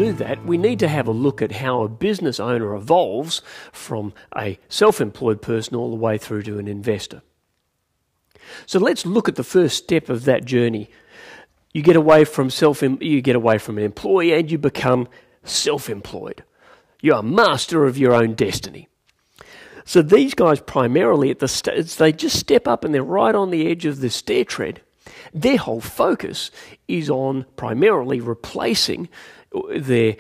do that, we need to have a look at how a business owner evolves from a self-employed person all the way through to an investor. So let's look at the first step of that journey. You get away from an employee and you become self-employed. You are master of your own destiny. So these guys primarily they just step up and they're right on the edge of the stair tread. Their whole focus is on primarily replacing their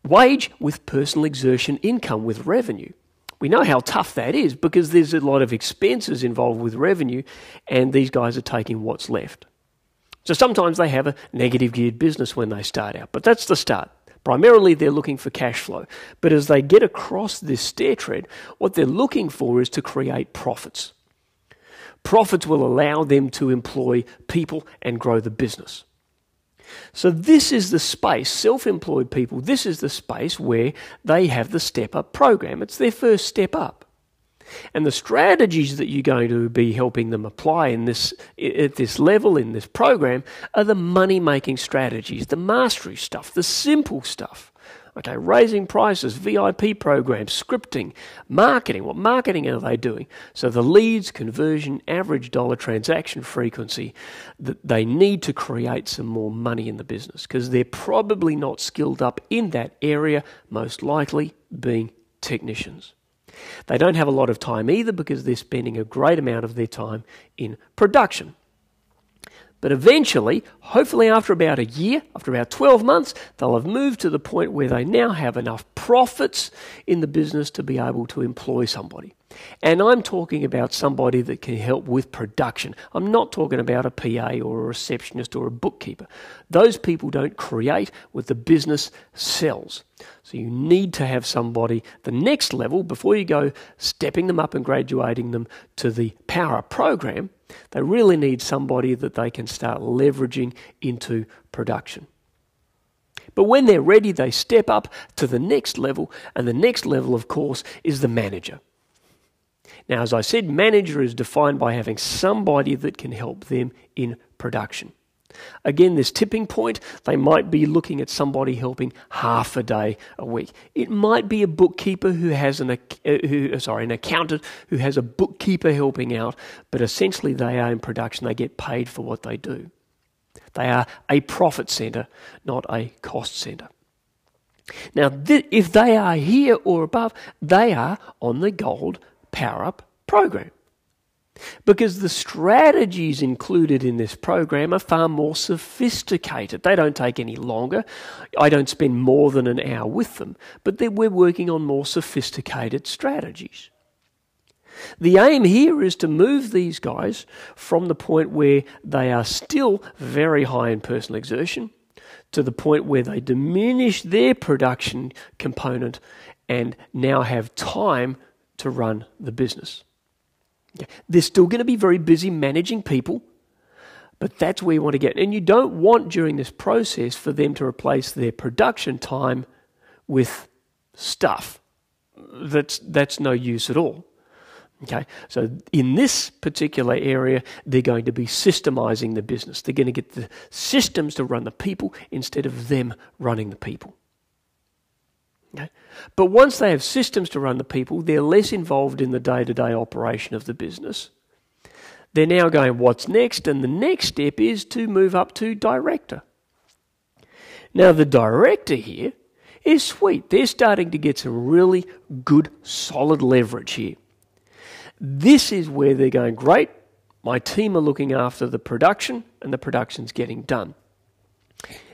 wage with personal exertion income with revenue. We know how tough that is because there's a lot of expenses involved with revenue and these guys are taking what's left. So sometimes they have a negative geared business when they start out, but that's the start. Primarily they're looking for cash flow. But as they get across this stair tread, what they're looking for is to create profits. Profits will allow them to employ people and grow the business. So this is the space, self-employed people, this is the space where they have the Step Up program. It's their first step up. And the strategies that you're going to be helping them apply at this level, in this program, are the money-making strategies, the mastery stuff, the simple stuff. Okay, raising prices, VIP programs, scripting, marketing. What marketing are they doing? So the leads, conversion, average dollar transaction frequency, that they need to create some more money in the business because they're probably not skilled up in that area, most likely being technicians. They don't have a lot of time either because they're spending a great amount of their time in production. But eventually, hopefully after about a year, after about 12 months, they'll have moved to the point where they now have enough profits in the business to be able to employ somebody. And I'm talking about somebody that can help with production. I'm not talking about a PA or a receptionist or a bookkeeper. Those people don't create what the business sells. So you need to have somebody, the next level, before you go stepping them up and graduating them to the Power Up program, they really need somebody that they can start leveraging into production. But when they're ready, they step up to the next level, and the next level, of course, is the manager. Now, as I said, manager is defined by having somebody that can help them in production. Again, this tipping point, they might be looking at somebody helping half a day a week. It might be a bookkeeper who has an accountant who has a bookkeeper helping out, but essentially they are in production. They get paid for what they do. They are a profit centre, not a cost centre. Now, if they are here or above, they are on the Gold Power Up program. Because the strategies included in this program are far more sophisticated. They don't take any longer. I don't spend more than an hour with them, but we're working on more sophisticated strategies. The aim here is to move these guys from the point where they are still very high in personal exertion to the point where they diminish their production component and now have time to run the business. They're still going to be very busy managing people, but that's where you want to get. And you don't want during this process for them to replace their production time with stuff. That's no use at all. Okay, so in this particular area, they're going to be systemizing the business. They're going to get the systems to run the people instead of them running the people. Okay? But once they have systems to run the people, they're less involved in the day-to-day operation of the business. They're now going, what's next? And the next step is to move up to director. Now, the director here is sweet. They're starting to get some really good, solid leverage here. This is where they're going, great, my team are looking after the production, and the production's getting done.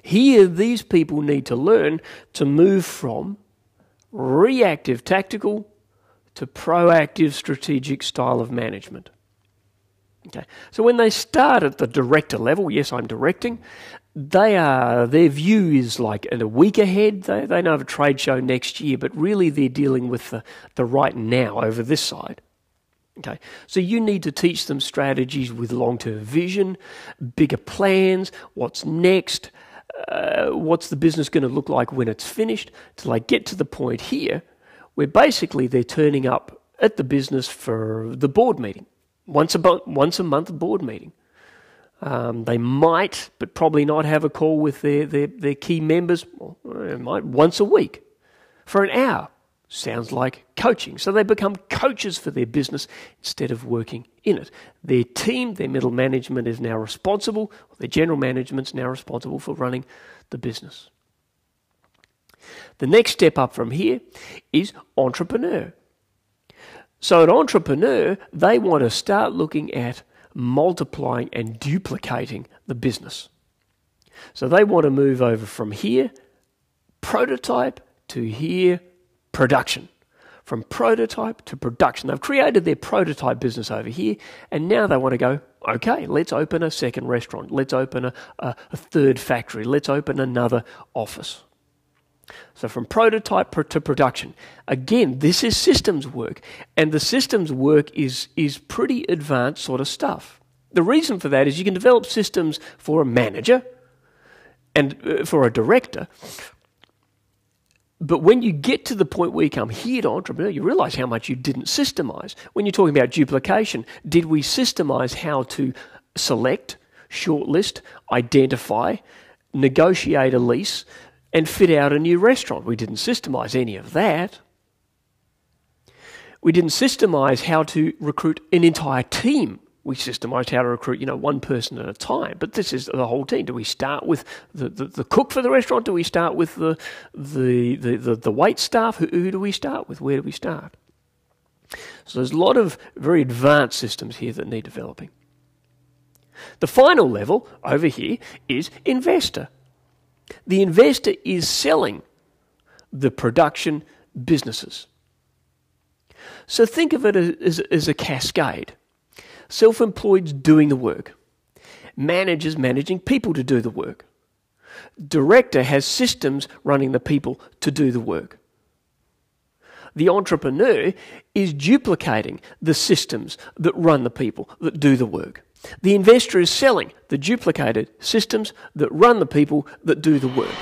Here, these people need to learn to move from reactive tactical to proactive strategic style of management. Okay, so when they start at the director level, yes, I'm directing, their view is like in a week ahead. They know of a trade show next year, but really they're dealing with the right now over this side. Okay, so you need to teach them strategies with long-term vision, bigger plans, what's next, what's the business going to look like when it's finished, till I get to the point here where basically they're turning up at the business for the board meeting, once a month board meeting. They might, but probably not, have a call with their key members once a week for an hour. Sounds like coaching. So they become coaches for their business instead of working in it. Their team, their middle management is now responsible, their general management's now responsible for running the business. The next step up from here is entrepreneur. So an entrepreneur, they want to start looking at multiplying and duplicating the business. So they want to move over from here, prototype, to here, production. From prototype to production. They've created their prototype business over here, and now they want to go, okay, let's open a second restaurant. Let's open a third factory. Let's open another office. So from prototype to production. Again, this is systems work, and the systems work is pretty advanced sort of stuff. The reason for that is you can develop systems for a manager and for a director, but when you get to the point where you come here to entrepreneur, you realize how much you didn't systemize. When you're talking about duplication, did we systemize how to select, shortlist, identify, negotiate a lease, and fit out a new restaurant? We didn't systemize any of that. We didn't systemize how to recruit an entire team. We systemized how to recruit, one person at a time. But this is the whole team. Do we start with the cook for the restaurant? Do we start with the wait staff? Who do we start with? Where do we start? So there's a lot of very advanced systems here that need developing. The final level over here is investor. The investor is selling the production businesses. So think of it as a cascade. Self-employed's doing the work. Managers managing people to do the work. Director has systems running the people to do the work. The entrepreneur is duplicating the systems that run the people that do the work. The investor is selling the duplicated systems that run the people that do the work.